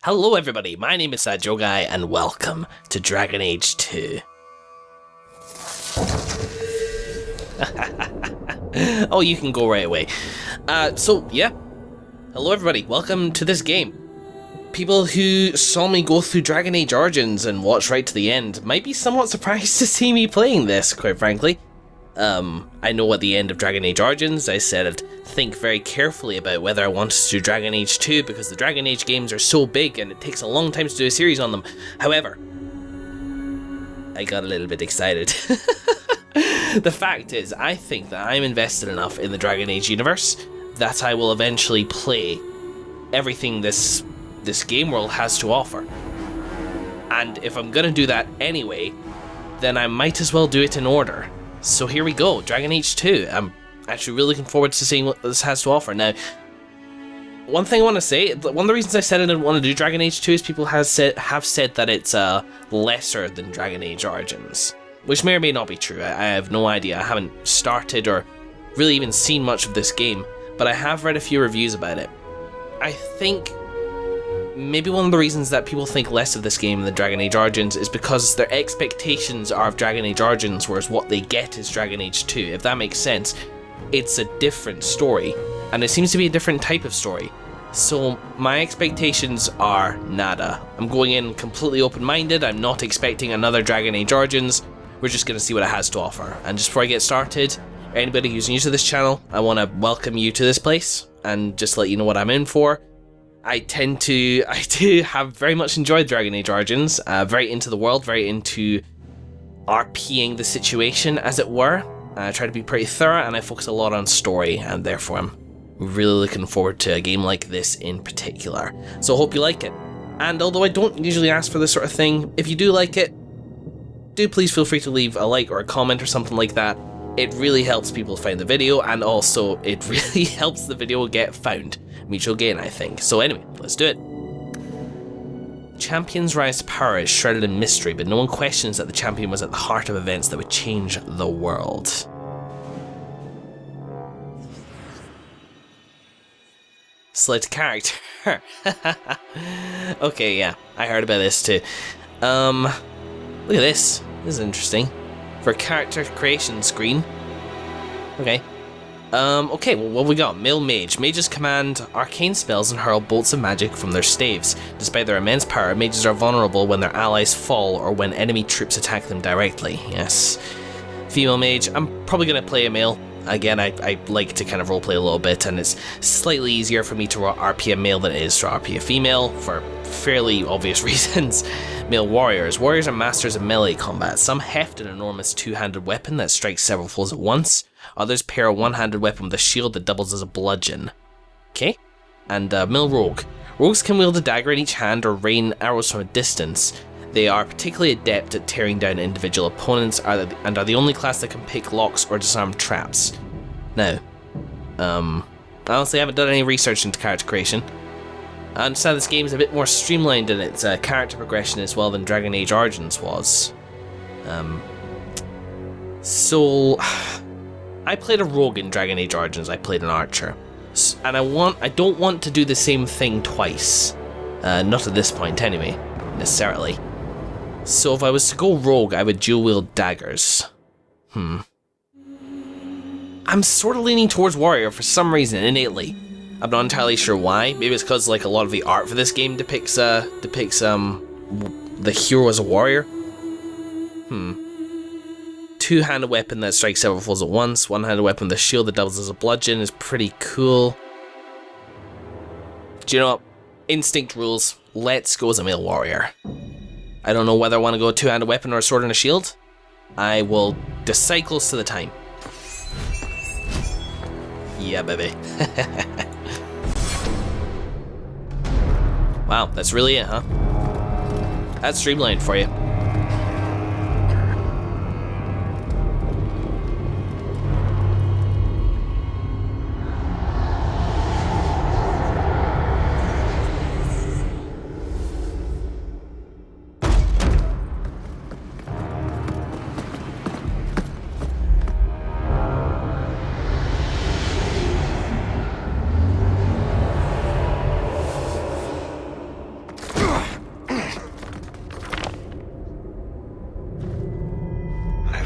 Hello everybody, my name is Joe Guy and welcome to Dragon Age 2. Oh, you can go right away. Hello everybody, welcome to this game. People who saw me go through Dragon Age Origins and watch right to the end might be somewhat surprised to see me playing this, quite frankly. I know at the end of Dragon Age Origins I said I'd think very carefully about whether I wanted to do Dragon Age 2 because the Dragon Age games are so big and it takes a long time to do a series on them. However, I got a little bit excited. The fact is, I think that I'm invested enough in the Dragon Age universe that I will eventually play everything this game world has to offer. And if I'm gonna do that anyway, then I might as well do it in order. So here we go, Dragon Age 2. I'm actually really looking forward to seeing what this has to offer. Now, one thing I want to say, one of the reasons I said I didn't want to do Dragon Age 2 is people have said that it's lesser than Dragon Age Origins, which may or may not be true. I have no idea. I haven't started or really even seen much of this game, but I have read a few reviews about it. I think maybe one of the reasons that people think less of this game than Dragon Age Origins is because their expectations are of Dragon Age Origins, whereas what they get is Dragon Age 2. If that makes sense, it's a different story, and it seems to be a different type of story. So my expectations are nada. I'm going in completely open-minded. I'm not expecting another Dragon Age Origins. We're just going to see what it has to offer. And just before I get started, anybody who's new to this channel, I want to welcome you to this place and just let you know what I'm in for. I do have very much enjoyed Dragon Age Origins, very into the world, very into RPing the situation, as it were. I try to be pretty thorough, and I focus a lot on story, and therefore I'm really looking forward to a game like this in particular. So I hope you like it. And although I don't usually ask for this sort of thing, if you do like it, do please feel free to leave a like or a comment or something like that. It really helps people find the video, and also it really helps the video get found. Mutual gain, I think. So anyway, let's do it. Champion's rise to power is shrouded in mystery, but no one questions that the champion was at the heart of events that would change the world. Select character. Okay, yeah, I heard about this too. Look at this. This is interesting. For a character creation screen. Okay. Okay, well, what have we got? Male Mage. Mages command arcane spells and hurl bolts of magic from their staves. Despite their immense power, mages are vulnerable when their allies fall or when enemy troops attack them directly. Yes. Female Mage. I'm probably going to play a male. Again, I like to kind of roleplay a little bit, and it's slightly easier for me to RP a male than it is to RP a female, for fairly obvious reasons. Male Warriors. Warriors are masters of melee combat. Some heft an enormous two-handed weapon that strikes several foes at once. Others pair a one-handed weapon with a shield that doubles as a bludgeon. Okay. And Male Rogue. Rogues can wield a dagger in each hand or rain arrows from a distance. They are particularly adept at tearing down individual opponents and are the only class that can pick locks or disarm traps. Now, I honestly haven't done any research into character creation. I understand this game is a bit more streamlined in its character progression as well than Dragon Age Origins was. So I played a rogue in Dragon Age Origins. I played an archer, and I don't want to do the same thing twice. Not at this point, anyway, necessarily. So if I was to go rogue, I would dual wield daggers. I'm sort of leaning towards warrior for some reason, innately. I'm not entirely sure why. Maybe it's because like a lot of the art for this game depicts the hero as a warrior. Two-handed weapon that strikes several foes at once. One-handed weapon with a shield that doubles as a bludgeon is pretty cool. Do you know what? Instinct rules. Let's go as a male warrior. I don't know whether I want to go a two-handed weapon or a sword and a shield. I will decide close to the time. Yeah, baby. Wow, that's really it, huh? That's streamlined for you.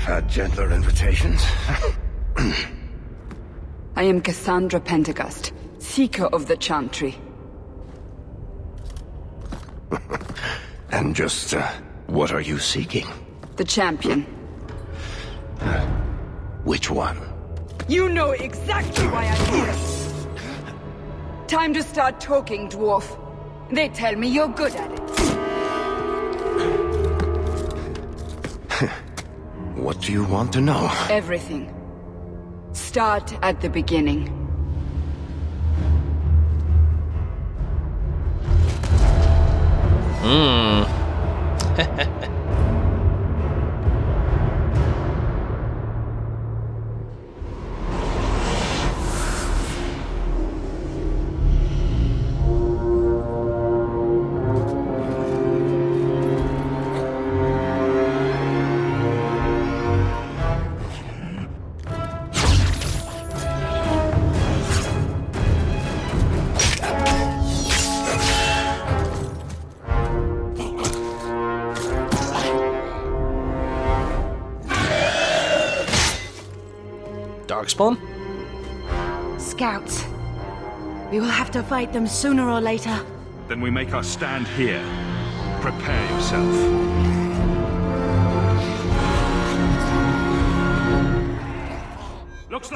had gentler invitations. I am Cassandra Pentecost, Seeker of the Chantry. And just, what are you seeking? The Champion. Which one? You know exactly why I'm here! Time to start talking, dwarf. They tell me you're good at it. What do you want to know? Everything. Start at the beginning. Darkspawn? Scouts. We will have to fight them sooner or later. Then we make our stand here. Prepare yourself. Looks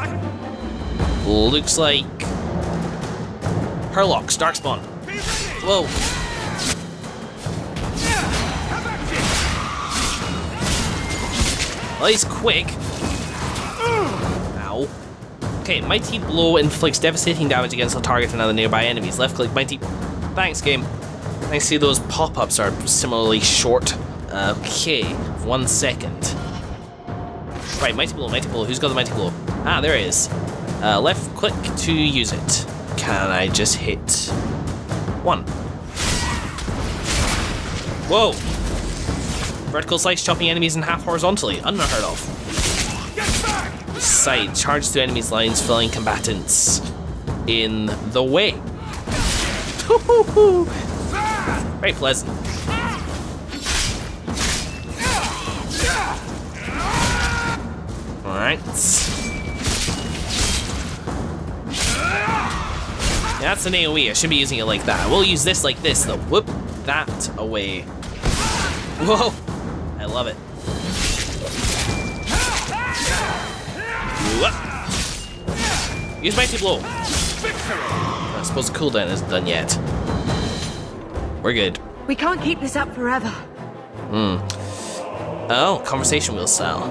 like Herlock's Darkspawn. Whoa. Well, he's quick. Ow. Okay, Mighty Blow inflicts devastating damage against a target and other nearby enemies. Left click, Mighty... Thanks, game. I see those pop-ups are similarly short. Okay, 1 second. Right, Mighty Blow, Mighty Blow. Who's got the Mighty Blow? Ah, there he is. Left click to use it. Can I just hit 1? Whoa! Vertical slice, chopping enemies in half horizontally. Unheard of. Side, charge through enemies' lines, filling combatants in the way. Very pleasant. Alright. That's an AoE, I shouldn't be using it like that. We'll use this like this though. Whoop that away. Whoa! I love it. Whoop. Use Mighty Blow. I suppose the cooldown isn't done yet. We're good. We can't keep this up forever. Oh, conversation wheel style.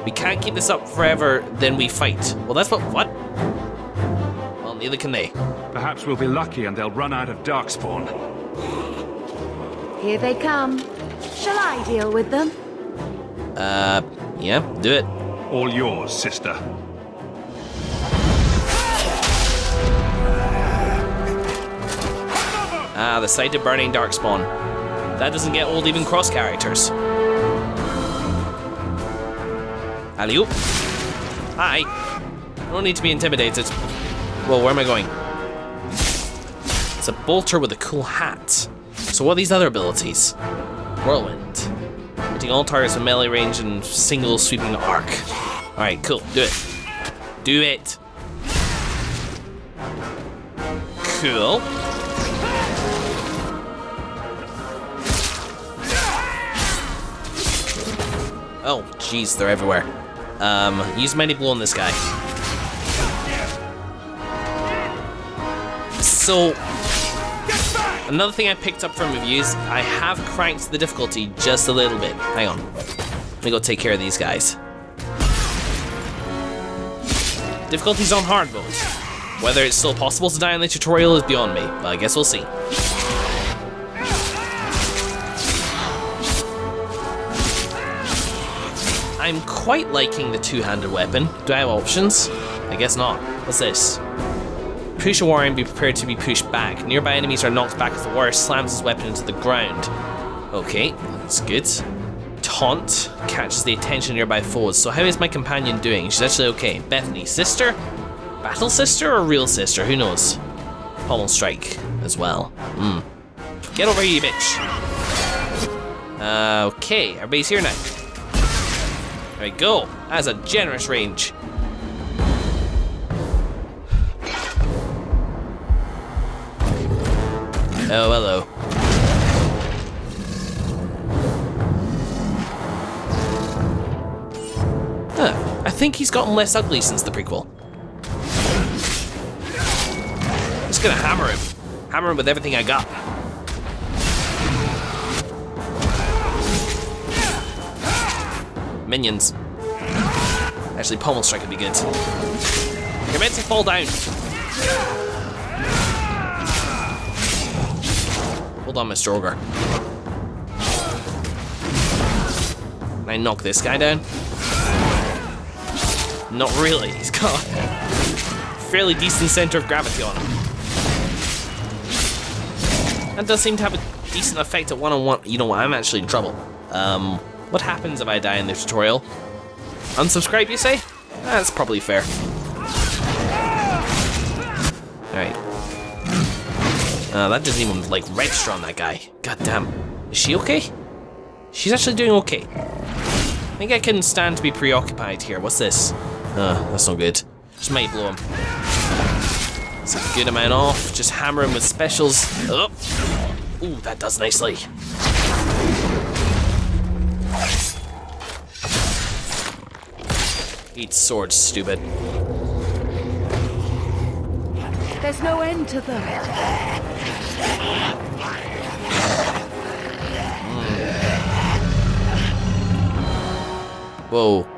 We can't keep this up forever, then we fight. Well, that's what? Well, neither can they. Perhaps we'll be lucky and they'll run out of Darkspawn. Here they come. Shall I deal with them? Yeah, do it. All yours, sister. Ah, the sight of burning Darkspawn. That doesn't get old even cross characters. Alley-oop. Hi. No need to be intimidated. Whoa, where am I going? It's a bolter with a cool hat. So what are these other abilities? Whirlwind. Hitting all targets with melee range and single sweeping arc. Alright, cool. Do it. Do it. Cool. Oh, jeez, they're everywhere. Use Mighty Blow on this guy. So, another thing I picked up from reviews, I have cranked the difficulty just a little bit. Hang on. Let me go take care of these guys. Difficulty's on hard mode. Whether it's still possible to die in the tutorial is beyond me, but I guess we'll see. I'm quite liking the two-handed weapon. Do I have options? I guess not. What's this? Push a warrior and be prepared to be pushed back. Nearby enemies are knocked back at the worst. Slams his weapon into the ground. Okay, that's good. Taunt catches the attention of nearby foes. So how is my companion doing? She's actually okay. Bethany, sister? Battle sister or real sister? Who knows? Pommel strike as well. Get over here, you bitch. Okay, everybody's here now. There we go. That's a generous range. Oh, hello. Huh. I think he's gotten less ugly since the prequel. Just gonna hammer him. Hammer him with everything I got. Minions. Actually, pommel strike would be good. You're meant to fall down. Hold on, Mr. Ogre. Can I knock this guy down? Not really. He's got a fairly decent center of gravity on him. That does seem to have a decent effect at one-on-one. You know what? I'm actually in trouble. What happens if I die in the tutorial? Unsubscribe, you say? That's probably fair. Alright. That doesn't even, like, register on that guy. God damn. Is she okay? She's actually doing okay. I think I can stand to be preoccupied here. What's this? That's not good. Just might blow him. That's a good amount off. Just hammer him with specials. Oh. Ooh, that does nicely. Eat swords, stupid. There's no end to them. Whoa.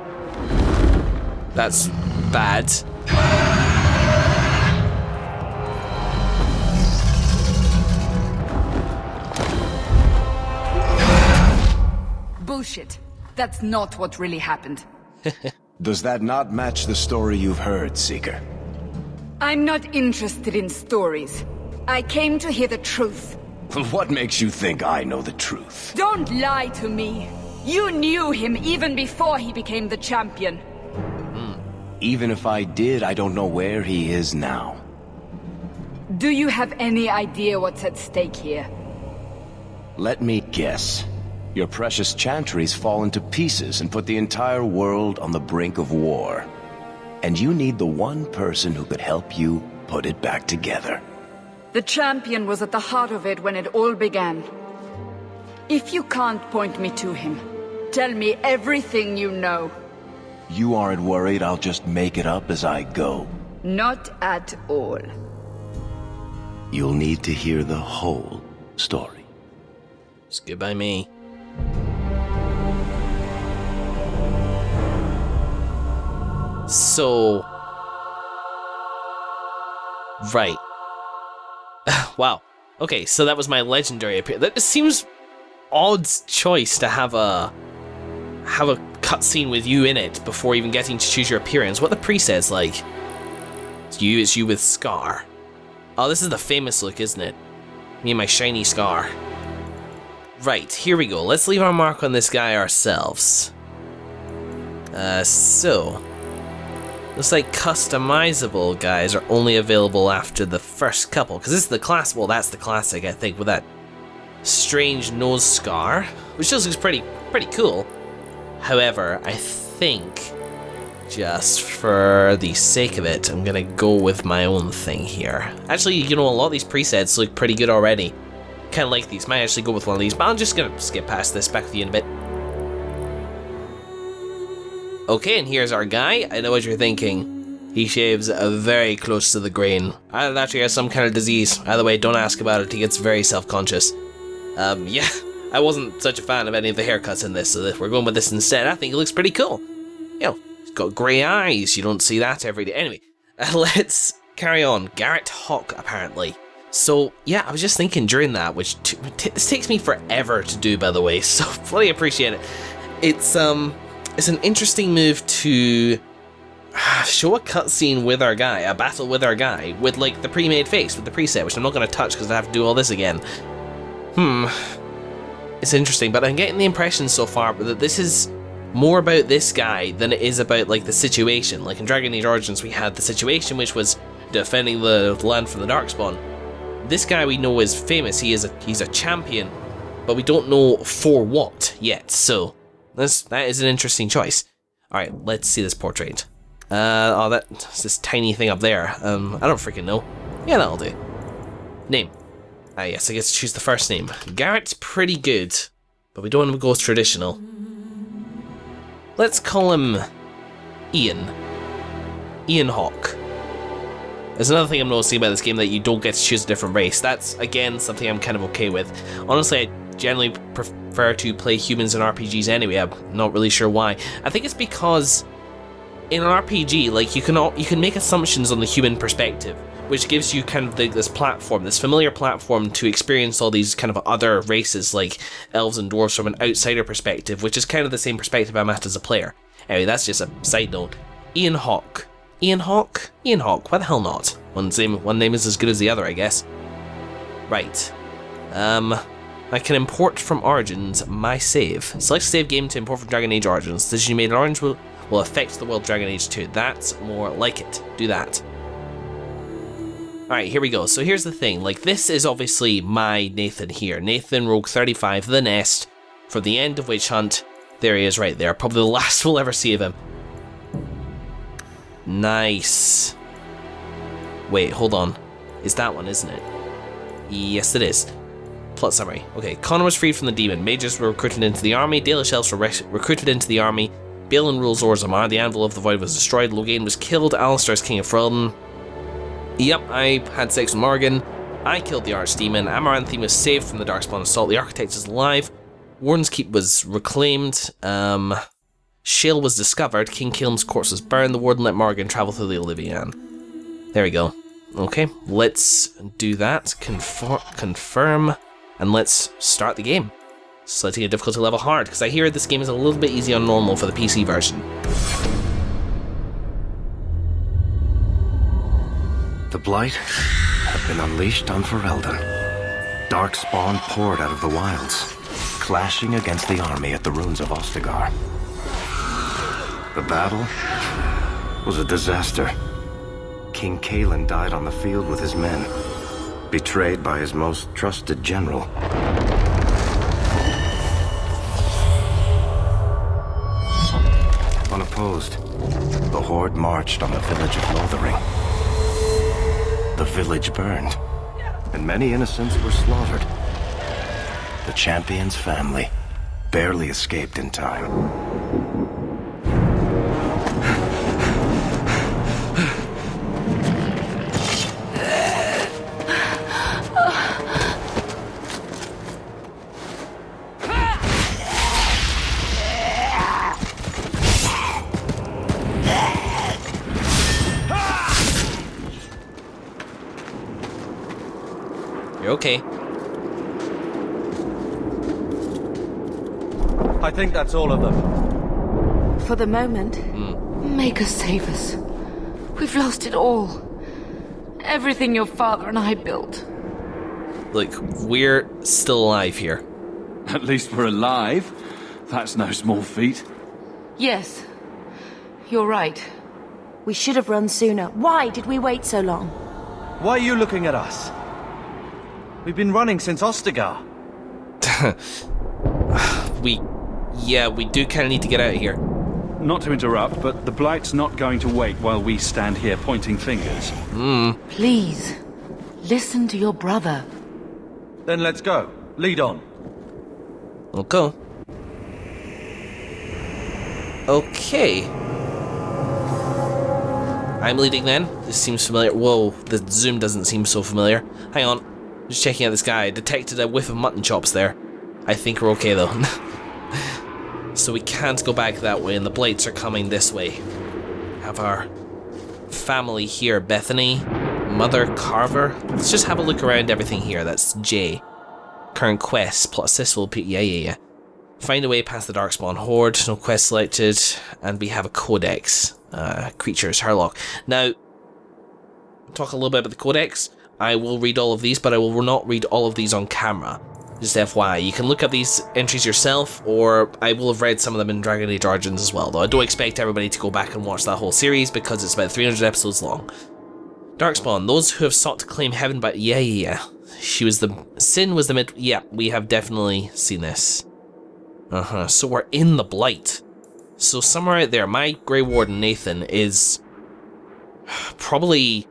That's bad. Bullshit. That's not what really happened. Does that not match the story you've heard, Seeker? I'm not interested in stories. I came to hear the truth. What makes you think I know the truth? Don't lie to me. You knew him even before he became the champion. Even if I did, I don't know where he is now. Do you have any idea what's at stake here? Let me guess. Your precious chantry's fallen to pieces and put the entire world on the brink of war. And you need the one person who could help you put it back together. The champion was at the heart of it when it all began. If you can't point me to him, tell me everything you know. You aren't worried I'll just make it up as I go? Not at all. You'll need to hear the whole story. It's good by me. So... Right. Wow. Okay, so that was my legendary appearance. That seems odd choice to have a cutscene with you in it before even getting to choose your appearance. What the preset's like? It's you with Scar. Oh, this is the famous look, isn't it? Me and my shiny Scar. Right, here we go. Let's leave our mark on this guy ourselves. So... Looks like customizable guys are only available after the first couple. Because this is the class... Well, that's the classic, I think, with that strange nose scar. Which just looks pretty cool. However, I think... just for the sake of it, I'm gonna go with my own thing here. Actually, you know, a lot of these presets look pretty good already. Kinda like these. Might actually go with one of these, but I'm just gonna skip past this. Back with you in a bit. Okay, and here's our guy. I know what you're thinking. He shaves very close to the grain. Either that or he has some kind of disease. Either way, don't ask about it. He gets very self-conscious. Yeah, I wasn't such a fan of any of the haircuts in this, so if we're going with this instead, I think it looks pretty cool. You know, he's got grey eyes. You don't see that every day. Anyway, let's carry on. Iain Hawke, apparently. So, yeah, I was just thinking during that, which this takes me forever to do, by the way, so fully appreciate it. It's an interesting move to show a cutscene with our guy, a battle with our guy, with, like, the pre-made face, with the preset, which I'm not going to touch because I have to do all this again. It's interesting, but I'm getting the impression so far that this is more about this guy than it is about, like, the situation. Like, in Dragon Age Origins, we had the situation, which was defending the land from the Darkspawn. This guy we know is famous, he's a champion, but we don't know for what yet, so that is an interesting choice. Alright, let's see this portrait. Oh, that's this tiny thing up there. I don't freaking know. Yeah, that'll do. Name. Yes, I guess choose the first name. Garrett's pretty good, but we don't want to go traditional. Let's call him Iain. Iain Hawke. There's another thing I'm noticing about this game, that you don't get to choose a different race. That's, again, something I'm kind of okay with. Honestly, I generally prefer to play humans in RPGs anyway. I'm not really sure why. I think it's because in an RPG, like, you can make assumptions on the human perspective, which gives you kind of this platform, this familiar platform to experience all these kind of other races like elves and dwarves from an outsider perspective, which is kind of the same perspective I'm at as a player. Anyway, that's just a side note. Iain Hawke. Iain Hawke? Iain Hawke, why the hell not? One name is as good as the other, I guess. Right. I can import from Origins my save. Select save game to import from Dragon Age Origins. Decision you made in Origins will affect the world Dragon Age 2. That's more like it. Do that. Alright, here we go. So here's the thing. Like, this is obviously my Nathan here. Nathan, Rogue 35, The Nest, for the end of Witch Hunt. There he is right there. Probably the last we'll ever see of him. Nice. Wait, hold on. Is that one, isn't it? Yes, it is. Plot summary. Okay, Connor was freed from the demon. Mages were recruited into the army. Dalish elves were recruited into the army. Balin rules Orzammar. The Anvil of the Void was destroyed. Loghain was killed. Alistair is king of Ferelden. Yep, I had sex with Morgan. I killed the Archdemon. Amaranthine was saved from the Darkspawn assault. The Architect is alive. Warden's Keep was reclaimed. Shale was discovered. King Kilm's corpse was burned. The Warden let Morgan travel through the Oblivion. There we go. Okay, let's do that. Confirm. And let's start the game. Selecting a difficulty level hard, because I hear this game is a little bit easy on normal for the PC version. The Blight have been unleashed on Ferelden. Darkspawn poured out of the wilds, clashing against the army at the ruins of Ostagar. The battle was a disaster. King Cailan died on the field with his men, betrayed by his most trusted general. Unopposed, the Horde marched on the village of Lothering. The village burned, and many innocents were slaughtered. The Champion's family barely escaped in time. You're okay. I think that's all of them. For the moment, make us save us. We've lost it all. Everything your father and I built. Look, we're still alive here. At least we're alive. That's no small feat. Yes, you're right. We should have run sooner. Why did we wait so long? Why are you looking at us? We've been running since Ostagar. we do kind of need to get out of here. Not to interrupt, but the Blight's not going to wait while we stand here pointing fingers. Please, listen to your brother. Then let's go. Lead on. We'll go. Okay. I'm leading then. This seems familiar. Whoa, the zoom doesn't seem so familiar. Hang on. Just checking out this guy. Detected a whiff of mutton chops there. I think we're okay though. So we can't go back that way, and the Blights are coming this way. Have our family here. Bethany, Mother Carver. Let's just have a look around everything here. That's J. Current quest. Plot assist will be... Yeah. Find a way past the Darkspawn Horde. No quest selected. And we have a codex. Creatures, Herlock. Now, talk a little bit about the codex. I will read all of these, but I will not read all of these on camera. Just FYI, you can look up these entries yourself, or I will have read some of them in Dragon Age Origins as well, though I don't expect everybody to go back and watch that whole series because it's about 300 episodes long. Darkspawn, those who have sought to claim heaven by... Yeah. Sin was the mid... Yeah, we have definitely seen this. So we're in the Blight. So somewhere out there, my Grey Warden Nathan is he's probably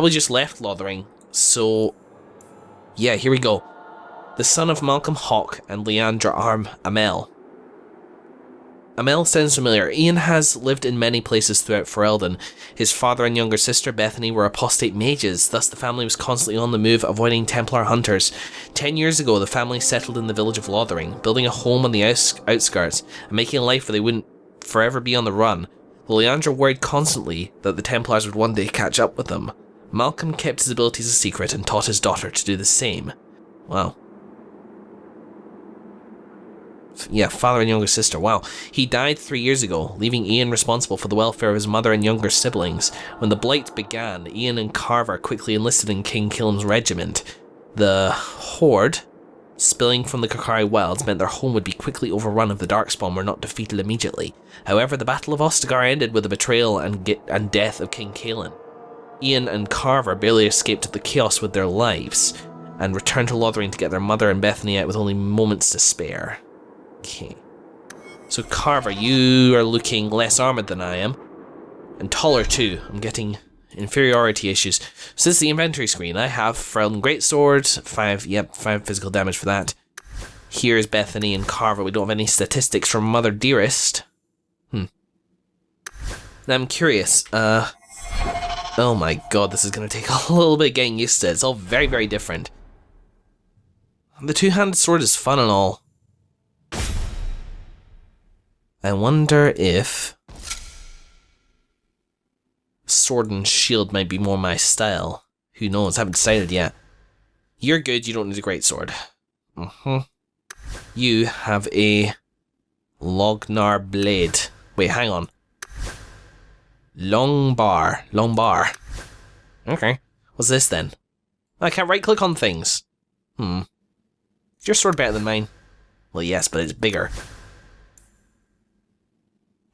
just left Lothering. So yeah, here we go. The son of Malcolm Hawke and Leandra Amel. Amel sounds familiar. Iain has lived in many places throughout Ferelden. His father and younger sister Bethany were apostate mages, thus the family was constantly on the move, avoiding Templar hunters. 10 years ago, the family settled in the village of Lothering, building a home on the outskirts, and making a life where they wouldn't forever be on the run. Leandra worried constantly that the Templars would one day catch up with them. Malcolm kept his abilities a secret and taught his daughter to do the same. Wow. Yeah, father and younger sister. Wow. He died 3 years ago, leaving Iain responsible for the welfare of his mother and younger siblings. When the Blight began, Iain and Carver quickly enlisted in King Killem's regiment. The Horde, spilling from the Kokari Wilds, meant their home would be quickly overrun if the Darkspawn were not defeated immediately. However, the Battle of Ostagar ended with the betrayal and death of King Kaelin. Iain and Carver barely escaped the chaos with their lives, and returned to Lothering to get their mother and Bethany out with only moments to spare. Okay. So Carver, you are looking less armoured than I am. And taller too. I'm getting inferiority issues. So this is the inventory screen. I have Ferelden Greatsword, 5 physical damage for that. Here's Bethany and Carver. We don't have any statistics from Mother Dearest. Now I'm curious, oh my god, this is going to take a little bit getting used to. It's all very, very different. The two-handed sword is fun and all. I wonder if sword and shield might be more my style. Who knows? Haven't decided yet. You're good, you don't need a greatsword. You have a Lognar blade. Wait, hang on. Long bar. Okay. What's this then? I can't right click on things. Is your sword better than mine? Well, yes, but it's bigger.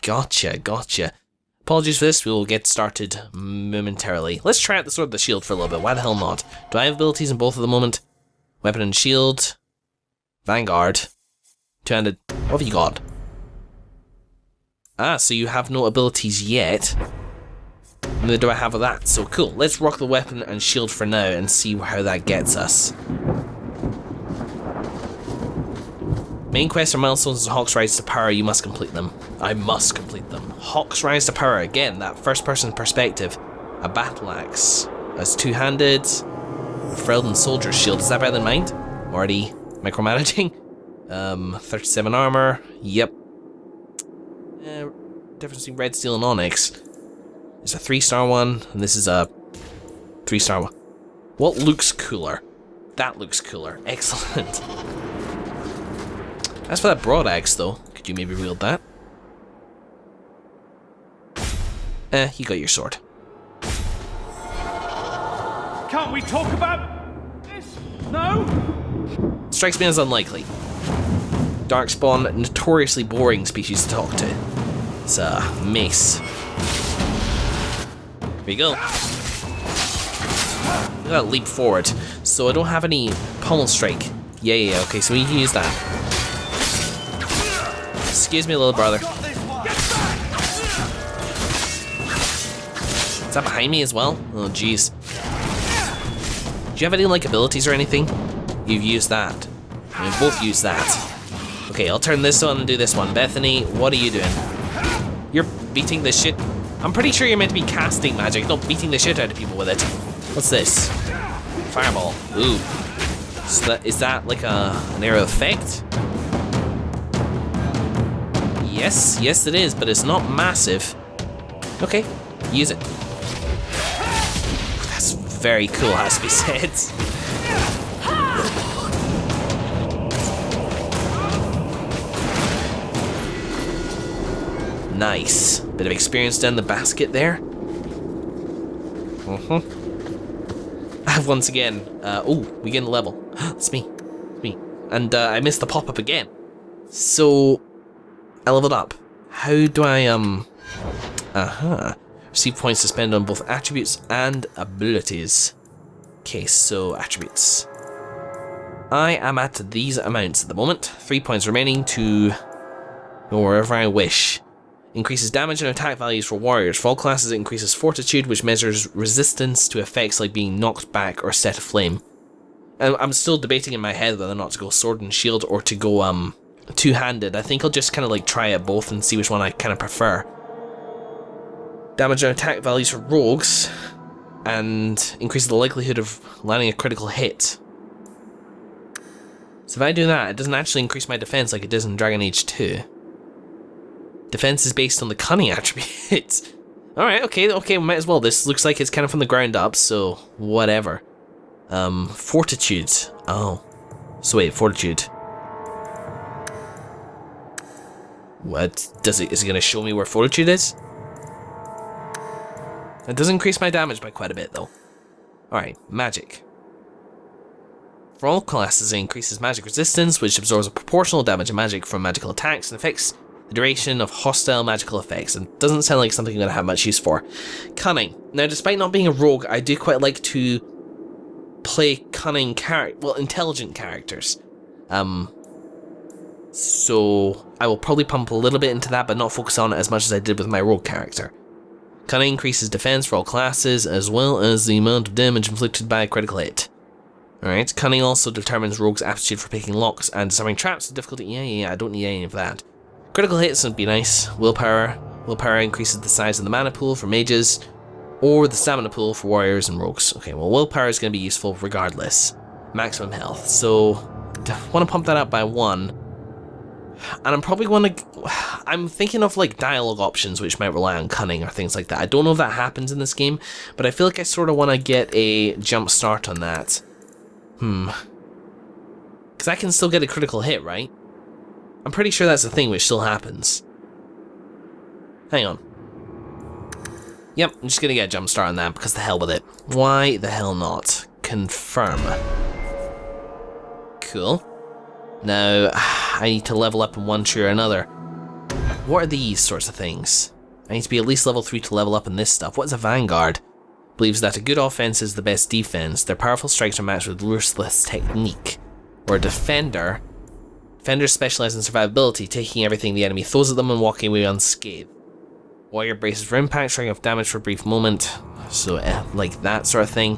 Gotcha. Apologies for this, we will get started momentarily. Let's try out the sword and the shield for a little bit, why the hell not? Do I have abilities in both at the moment? Weapon and shield. Vanguard. Two-handed. What have you got? Ah, so you have no abilities yet. Neither do I have of that, so cool. Let's rock the weapon and shield for now and see how that gets us. Main quests are milestones and Hawke's Rise to Power. You must complete them. I must complete them. Hawke's Rise to Power, again, that first-person perspective. A battle axe. That's two-handed. Ferelden Soldier's Shield. Is that better than mine? Already micromanaging. 37 armor. Yep. Difference between red steel and onyx. There's a 3-star one, and this is a 3-star one. What looks cooler? That looks cooler. Excellent. As for that broad axe, though, could you maybe wield that? You got your sword. Can't we talk about this? No? Strikes me as unlikely. Darkspawn, notoriously boring species to talk to. It's a mace. Here we go. I gotta leap forward. So I don't have any pommel strike. Yeah, okay, so we can use that. Excuse me, little brother. Is that behind me as well? Oh, jeez. Do you have any, like, abilities or anything? You've used that. We've both used that. Okay, I'll turn this on and do this one. Bethany, what are you doing? You're beating the shit... I'm pretty sure you're meant to be casting magic, not beating the shit out of people with it. What's this? Fireball. Ooh. So is that like an arrow effect? Yes it is, but it's not massive. Okay, use it. That's very cool, has to be said. Nice. Bit of experience down the basket there. Once again, oh, we get a level. It's me. And I missed the pop-up again. So, I leveled up. How do I, receive points to spend on both attributes and abilities. Okay, so attributes. I am at these amounts at the moment. 3 points remaining to go wherever I wish. Increases damage and attack values for warriors. For all classes, it increases fortitude, which measures resistance to effects like being knocked back or set aflame. And I'm still debating in my head whether or not to go sword and shield or to go two-handed. I think I'll just kind of like try it both and see which one I kind of prefer. Damage and attack values for rogues, and increases the likelihood of landing a critical hit. So if I do that, it doesn't actually increase my defense like it does in Dragon Age 2. Defense is based on the cunning attribute. Alright, okay, might as well. This looks like it's kind of from the ground up, so whatever. Fortitude. Oh. So wait, fortitude. What? Is it going to show me where fortitude is? It does increase my damage by quite a bit, though. Alright, magic. For all classes, it increases magic resistance, which absorbs a proportional damage of magic from magical attacks and affects the duration of hostile magical effects, and doesn't sound like something I'm going to have much use for. Cunning. Now, despite not being a rogue, I do quite like to play cunning intelligent characters. So I will probably pump a little bit into that, but not focus on it as much as I did with my rogue character. Cunning increases defense for all classes, as well as the amount of damage inflicted by a critical hit. Alright, cunning also determines rogue's aptitude for picking locks and disarming traps with difficulty. Yeah, I don't need any of that. Critical hits would be nice. Willpower increases the size of the mana pool for mages, or the stamina pool for warriors and rogues. Okay, well, willpower is going to be useful regardless. Maximum health, so I want to pump that up by 1. And I'm probably going to... I'm thinking of like dialogue options which might rely on cunning or things like that. I don't know if that happens in this game, but I feel like I sort of want to get a jump start on that. Because I can still get a critical hit, right? I'm pretty sure that's a thing which still happens. Hang on. Yep, I'm just going to get a jump start on that because the hell with it. Why the hell not? Confirm. Cool. Now, I need to level up in one tree or another. What are these sorts of things? I need to be at least level 3 to level up in this stuff. What's a vanguard? Believes that a good offense is the best defense. Their powerful strikes are matched with ruthless technique. Or a defender. Defenders specialize in survivability, taking everything the enemy throws at them and walking away unscathed. Warrior braces for impact, striking off damage for a brief moment. So, like that sort of thing.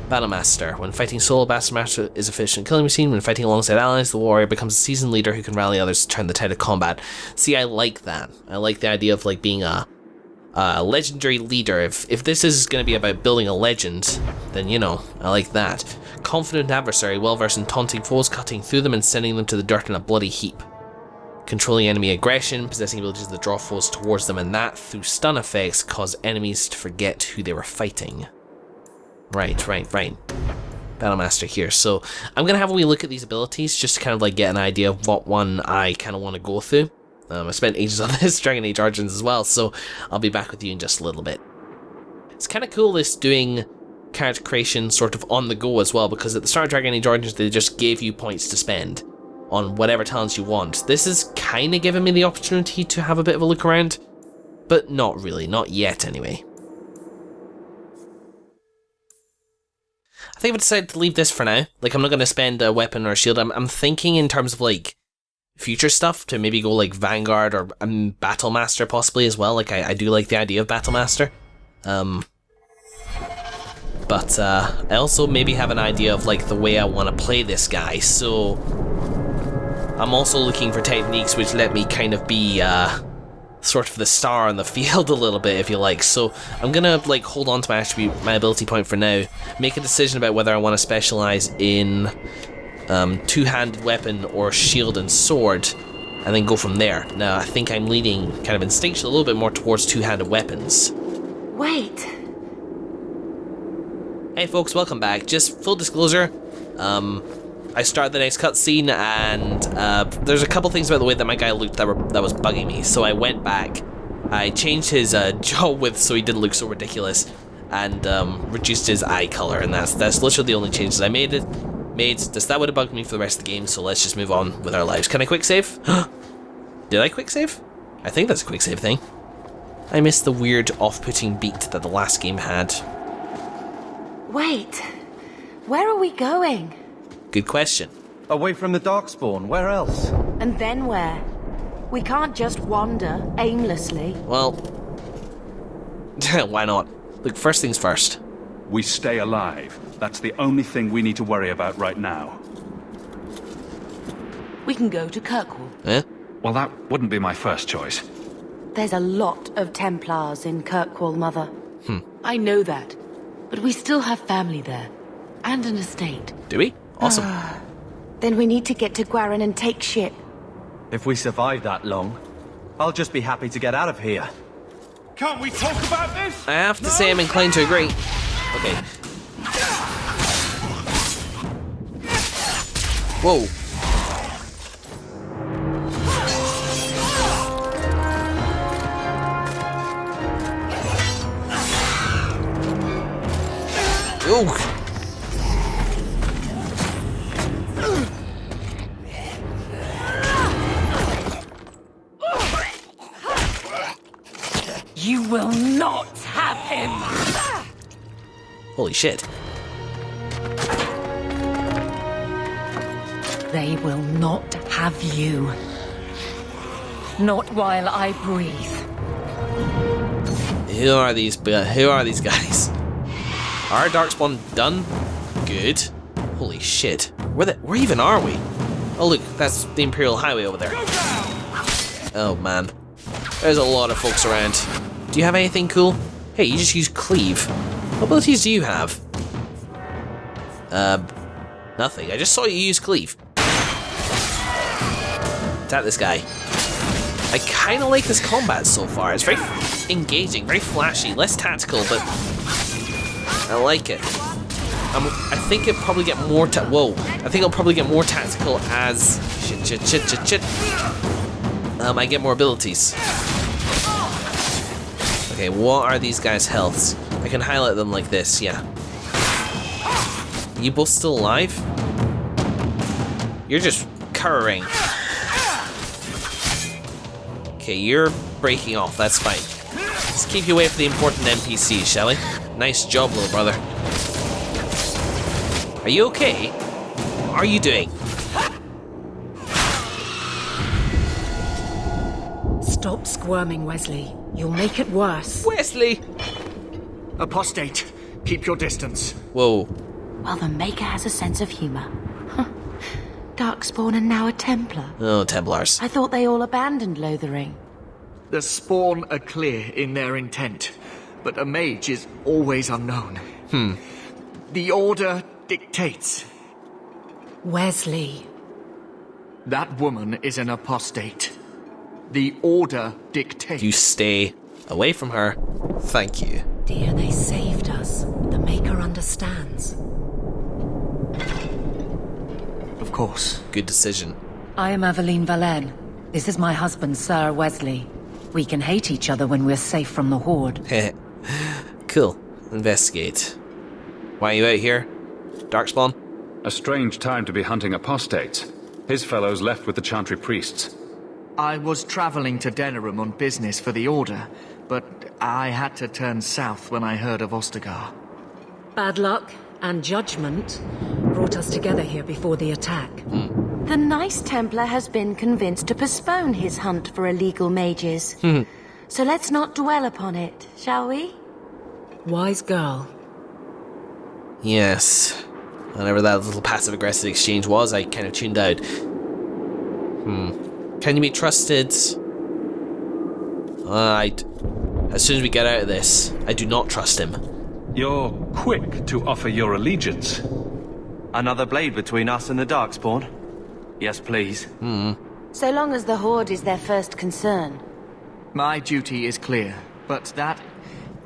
Battlemaster. When fighting solo, Battlemaster is a efficient killing machine. When fighting alongside allies, the warrior becomes a seasoned leader who can rally others to turn the tide of combat. See, I like that. I like the idea of like being a legendary leader. If this is going to be about building a legend, then you know, I like that. Confident adversary, well versed in taunting foes, cutting through them and sending them to the dirt in a bloody heap. Controlling enemy aggression, possessing abilities that draw foes towards them, and that, through stun effects, cause enemies to forget who they were fighting. Right. Battlemaster here. So I'm going to have a wee look at these abilities just to kind of like get an idea of what one I kind of want to go through. I spent ages on this Dragon Age Origins as well, so I'll be back with you in just a little bit. It's kind of cool this doing character creation sort of on the go as well, because at the start of Dragon Age Origins they just gave you points to spend on whatever talents you want. This is kind of giving me the opportunity to have a bit of a look around, but not really, not yet anyway. I think I've decided to leave this for now. Like, I'm not going to spend a weapon or a shield. I'm thinking in terms of, like, future stuff to maybe go, like, Vanguard or Battlemaster possibly as well. Like, I do like the idea of Battlemaster. But I also maybe have an idea of, like, the way I want to play this guy. So I'm also looking for techniques which let me kind of be, sort of the star on the field a little bit, if you like. So I'm gonna like hold on to my attribute, my ability point for now, make a decision about whether I want to specialize in two-handed weapon or shield and sword, and then go from there. Now I think I'm leaning kind of instinctually a little bit more towards two-handed weapons. Wait. Hey folks, welcome back. Just full disclosure, I started the next cutscene, and there's a couple things about the way that my guy looked that was bugging me. So I went back, I changed his jaw width so he didn't look so ridiculous, and reduced his eye color, and that's literally the only changes I made. That would have bugged me for the rest of the game. So let's just move on with our lives. Can I quick save? Did I quick save? I think that's a quick save thing. I missed the weird off-putting beat that the last game had. Wait. Where are we going? Good question. Away from the Darkspawn, where else? And then where? We can't just wander aimlessly. Well, why not? Look, first things first. We stay alive. That's the only thing we need to worry about right now. We can go to Kirkwall. Eh? Well, that wouldn't be my first choice. There's a lot of Templars in Kirkwall, Mother. I know that. But we still have family there. And an estate. Do we? Awesome. Then we need to get to Gwarin and take ship. If we survive that long, I'll just be happy to get out of here. Can't we talk about this? I have to say I'm inclined to agree. Okay. Whoa. Ooh. You will not have him! Holy shit. They will not have you. Not while I breathe. Who are these guys? Are Darkspawn done? Good. Holy shit. Where even are we? Oh look, that's the Imperial Highway over there. Oh man. There's a lot of folks around. Do you have anything cool? Hey, you just use Cleave. What abilities do you have? Nothing. I just saw you use Cleave. Attack this guy. I kind of like this combat so far. It's very engaging, very flashy, less tactical, but I like it. I think it'll probably get more I think it'll probably get more tactical as I get more abilities. Okay, what are these guys' healths? I can highlight them like this, yeah. You both still alive? You're just cowering. Okay, you're breaking off, that's fine. Let's keep you away from the important NPCs, shall we? Nice job, little brother. Are you okay? What are you doing? Stop squirming, Wesley. You'll make it worse. Wesley! Apostate, keep your distance. Whoa. Well, the Maker has a sense of humor. Darkspawn and now a Templar. Oh, Templars. I thought they all abandoned Lothering. The Spawn are clear in their intent, but a mage is always unknown. The Order dictates. Wesley. That woman is an apostate. The Order dictates. You stay away from her. Thank you. Dear, they saved us. The Maker understands. Of course. Good decision. I am Aveline Valen. This is my husband, Sir Wesley. We can hate each other when we're safe from the Horde. Cool. Investigate. Why are you out here? Darkspawn? A strange time to be hunting apostates. His fellows left with the Chantry priests. I was traveling to Denerim on business for the Order, but I had to turn south when I heard of Ostagar. Bad luck and judgment brought us together here before the attack. The nice Templar has been convinced to postpone his hunt for illegal mages. So let's not dwell upon it, shall we? Wise girl. Yes. Whenever that little passive-aggressive exchange was, I kind of tuned out. Can you be trusted? As soon as we get out of this, I do not trust him. You're quick to offer your allegiance. Another blade between us and the Darkspawn? Yes, please. So long as the Horde is their first concern. My duty is clear, but that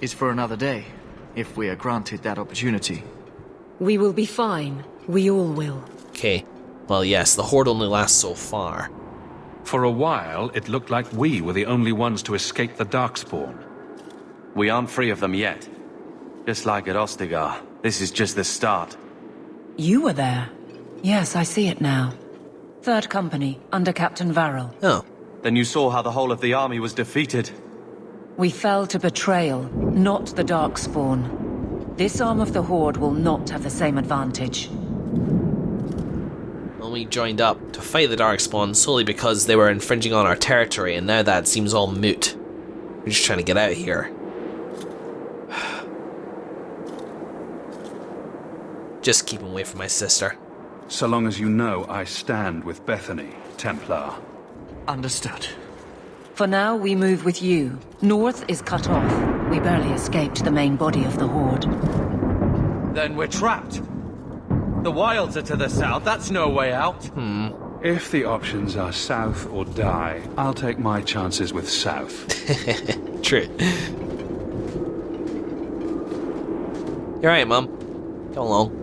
is for another day, if we are granted that opportunity. We will be fine. We all will. Okay. Well, yes, the Horde only lasts so far. For a while, it looked like we were the only ones to escape the Darkspawn. We aren't free of them yet. Just like at Ostagar, this is just the start. You were there. Yes, I see it now. Third Company, under Captain Varrel. Oh. Then you saw how the whole of the army was defeated. We fell to betrayal, not the Darkspawn. This arm of the Horde will not have the same advantage. Well, when we joined up to fight the Darkspawn solely because they were infringing on our territory, and now that seems all moot. We're just trying to get out of here. Just keep away from my sister. So long as you know I stand with Bethany, Templar. Understood. For now, we move with you. North is cut off. We barely escaped the main body of the Horde. Then we're trapped. The wilds are to the south, that's no way out. If the options are south or die, I'll take my chances with south. True. You're right, Mum. Go along.